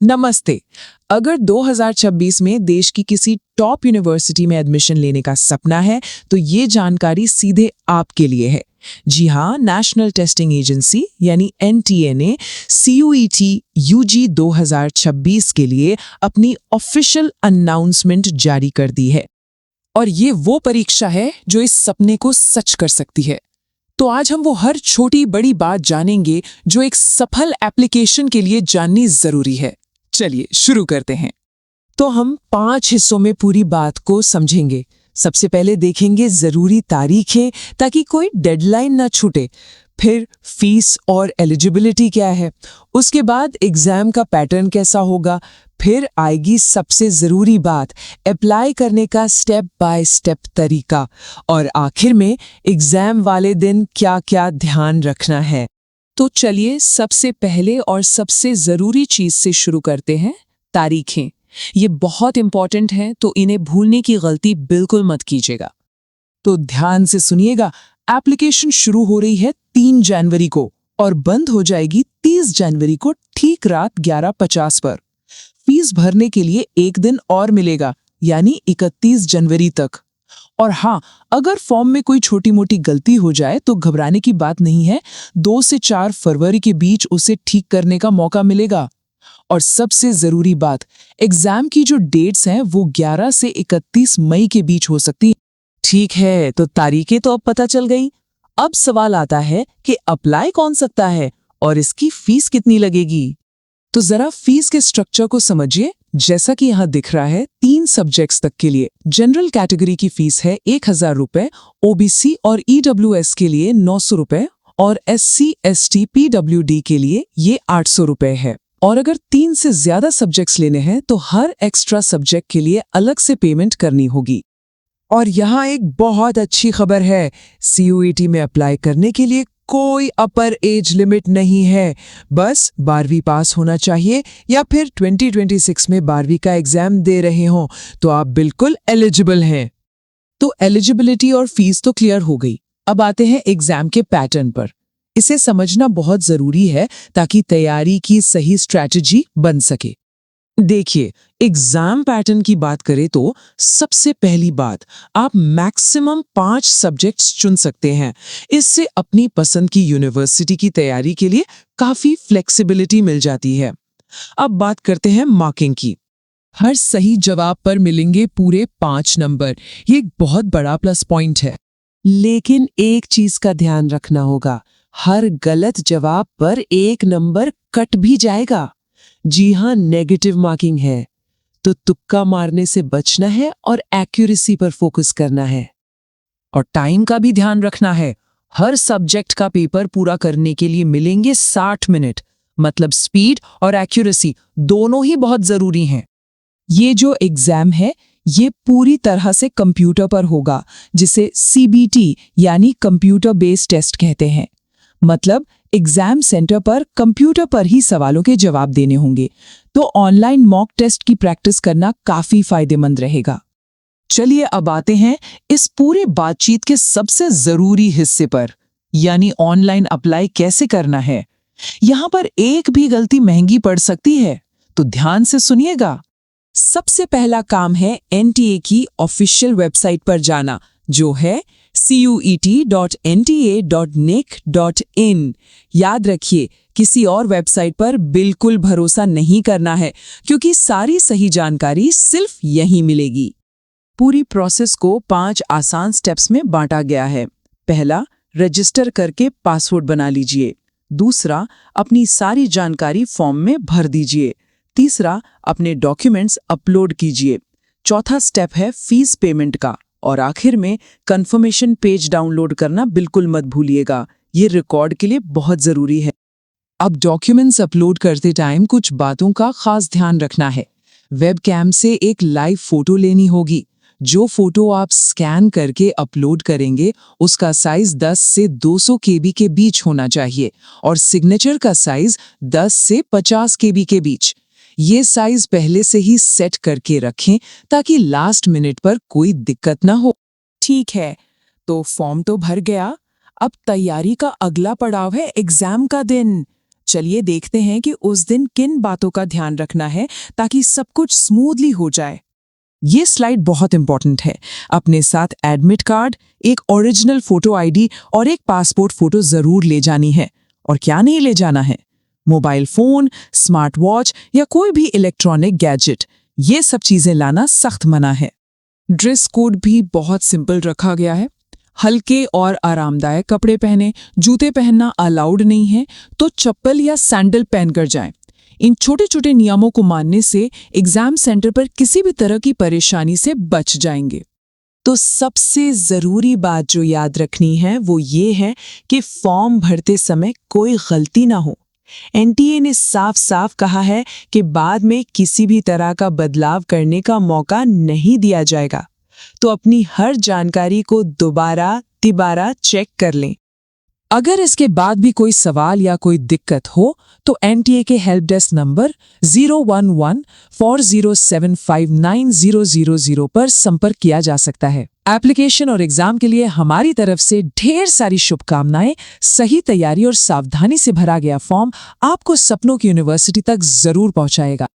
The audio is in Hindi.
नमस्ते। अगर 2026 में देश की किसी टॉप यूनिवर्सिटी में एडमिशन लेने का सपना है तो ये जानकारी सीधे आपके लिए है। जी हाँ, नेशनल टेस्टिंग एजेंसी यानी एनटीए ने CUET UG 2026 के लिए अपनी ऑफिशियल अनाउंसमेंट जारी कर दी है। और ये वो परीक्षा है जो इस सपने को सच कर सकती है। तो आज हम वो हर छोटी बड़ी बात जानेंगे जो एक सफल एप्लीकेशन के लिए जाननी जरूरी है। चलिए शुरू करते हैं। तो हम 5 हिस्सों में पूरी बात को समझेंगे। सबसे पहले देखेंगे जरूरी तारीखें ताकि कोई डेडलाइन ना छूटे। फिर फीस और एलिजिबिलिटी क्या है। उसके बाद एग्जाम का पैटर्न कैसा होगा। फिर आएगी सबसे जरूरी बात, अप्लाई करने का स्टेप बाय स्टेप तरीका। और आखिर में एग्जाम वाले दिन क्या क्या ध्यान रखना है। तो चलिए सबसे पहले और सबसे ज़रूरी चीज़ से शुरू करते हैं, तारीखें। ये बहुत इंपॉर्टेंट हैं, तो इन्हें भूलने की गलती बिल्कुल मत कीजिएगा। तो ध्यान से सुनिएगा, एप्लीकेशन शुरू हो रही है 3 जनवरी को और बंद हो जाएगी 30 जनवरी को ठीक रात 11:50 पर। फीस भरने के लिए एक दिन और मिलेगा, यानी 31 जनवरी तक। और हाँ, अगर फॉर्म में कोई छोटी मोटी गलती हो जाए तो घबराने की बात नहीं है। 2 से 4 फरवरी के बीच उसे ठीक करने का मौका मिलेगा। और सबसे जरूरी बात, एग्जाम की जो डेट्स हैं वो 11 से 31 मई के बीच हो सकती है। ठीक है, तो तारीखें तो अब पता चल गई। अब सवाल आता है कि अप्लाई कौन सकता है और इसकी फीस कितनी लगेगी। तो जरा फीस के स्ट्रक्चर को समझिए। जैसा कि यहाँ दिख रहा है, 3 सब्जेक्ट्स तक के लिए जनरल कैटेगरी की फीस है 1000 रुपए, OBC और EWS के लिए 900 रुपए और SC ST PWD के लिए ये 800 रुपए है। और अगर 3 से ज्यादा सब्जेक्ट्स लेने हैं तो हर एक्स्ट्रा सब्जेक्ट के लिए अलग से पेमेंट करनी होगी। और यहाँ एक बहुत अच्छी खबर है, CUET में अप्लाई करने के लिए कोई अपर एज लिमिट नहीं है। बस 12वीं पास होना चाहिए या फिर 2026 में 12वीं का एग्जाम दे रहे हों तो आप बिल्कुल एलिजिबल हैं। तो एलिजिबिलिटी और फीस तो क्लियर हो गई। अब आते हैं एग्जाम के पैटर्न पर। इसे समझना बहुत जरूरी है ताकि तैयारी की सही स्ट्रैटेजी बन सके। देखिए, एग्जाम पैटर्न की बात करें तो सबसे पहली बात, आप मैक्सिमम 5 सब्जेक्ट्स चुन सकते हैं। इससे अपनी पसंद की यूनिवर्सिटी की तैयारी के लिए काफी फ्लेक्सिबिलिटी मिल जाती है। अब बात करते हैं मार्किंग की। हर सही जवाब पर मिलेंगे पूरे 5 नंबर। ये एक बहुत बड़ा प्लस पॉइंट है। लेकिन एक चीज का ध्यान रखना होगा, हर गलत जवाब पर 1 नंबर कट भी जाएगा। जी हाँ, नेगेटिव मार्किंग है। तो तुक्का मारने से बचना है और एक्यूरेसी पर फोकस करना है। और टाइम का भी ध्यान रखना है। हर सब्जेक्ट का पेपर पूरा करने के लिए मिलेंगे 60 मिनट। मतलब स्पीड और एक्यूरेसी दोनों ही बहुत जरूरी हैं। ये जो एग्जाम है ये पूरी तरह से कंप्यूटर पर होगा, जिसे CBT यानी कंप्यूटर बेस्ड टेस्ट कहते हैं। मतलब एग्जाम सेंटर पर कंप्यूटर पर ही सवालों के जवाब देने होंगे। तो ऑनलाइन मॉक टेस्ट की प्रैक्टिस करना काफी फायदेमंद रहेगा। चलिए अब आते हैं इस पूरे बातचीत के सबसे जरूरी हिस्से पर, यानी ऑनलाइन अप्लाई कैसे करना है। यहाँ पर एक भी गलती महंगी पड़ सकती है, तो ध्यान से सुनिएगा। सबसे पहला काम है NTA की ऑफिशियल वेबसाइट पर जाना, जो है cuet.nta.nic.in। याद रखिए, किसी और वेबसाइट पर बिल्कुल भरोसा नहीं करना है, क्योंकि सारी सही जानकारी सिर्फ यहीं मिलेगी। पूरी प्रोसेस को 5 आसान स्टेप्स में बांटा गया है। पहला, रजिस्टर करके पासवर्ड बना लीजिए। दूसरा, अपनी सारी जानकारी फॉर्म में भर दीजिए। तीसरा, अपने डॉक्यूमेंट्स अपलोड कीजिए। चौथा स्टेप है फीस पेमेंट का। और आखिर में कंफर्मेशन पेज डाउनलोड करना बिल्कुल मत भूलिएगा, ये रिकॉर्ड के लिए बहुत जरूरी है। अब डॉक्यूमेंट्स अपलोड करते टाइम कुछ बातों का खास ध्यान रखना है। वेबकैम से एक लाइव फोटो लेनी होगी। जो फोटो आप स्कैन करके अपलोड करेंगे उसका साइज 10 से 200 KB के बीच होना चाहिए और सिग्नेचर का साइज 10 से 50 KB के बीच। ये साइज पहले से ही सेट करके रखें ताकि लास्ट मिनट पर कोई दिक्कत ना हो। ठीक है, तो फॉर्म तो भर गया। अब तैयारी का अगला पड़ाव है एग्जाम का दिन। चलिए देखते हैं कि उस दिन किन बातों का ध्यान रखना है ताकि सब कुछ स्मूथली हो जाए। ये स्लाइड बहुत इंपॉर्टेंट है। अपने साथ एडमिट कार्ड, एक ओरिजिनल फोटो आईडी और एक पासपोर्ट फोटो जरूर ले जानी है। और क्या नहीं ले जाना है? मोबाइल फोन, स्मार्ट वॉच या कोई भी इलेक्ट्रॉनिक गैजेट, ये सब चीजें लाना सख्त मना है। ड्रेस कोड भी बहुत सिंपल रखा गया है। हल्के और आरामदायक कपड़े पहने, जूते पहनना अलाउड नहीं है, तो चप्पल या सैंडल पहनकर जाएं। इन छोटे छोटे नियमों को मानने से एग्जाम सेंटर पर किसी भी तरह की परेशानी से बच जाएंगे। तो सबसे जरूरी बात जो याद रखनी है वो ये है कि फॉर्म भरते समय कोई गलती ना हो। एनटीए ने साफ साफ कहा है कि बाद में किसी भी तरह का बदलाव करने का मौका नहीं दिया जाएगा। तो अपनी हर जानकारी को दोबारा तिबारा चेक कर लें। अगर इसके बाद भी कोई सवाल या कोई दिक्कत हो तो एनटीए के हेल्प डेस्क नंबर 01140759000 पर संपर्क किया जा सकता है। एप्लीकेशन और एग्जाम के लिए हमारी तरफ से ढेर सारी शुभकामनाएं। सही तैयारी और सावधानी से भरा गया फॉर्म आपको सपनों की यूनिवर्सिटी तक जरूर पहुंचाएगा।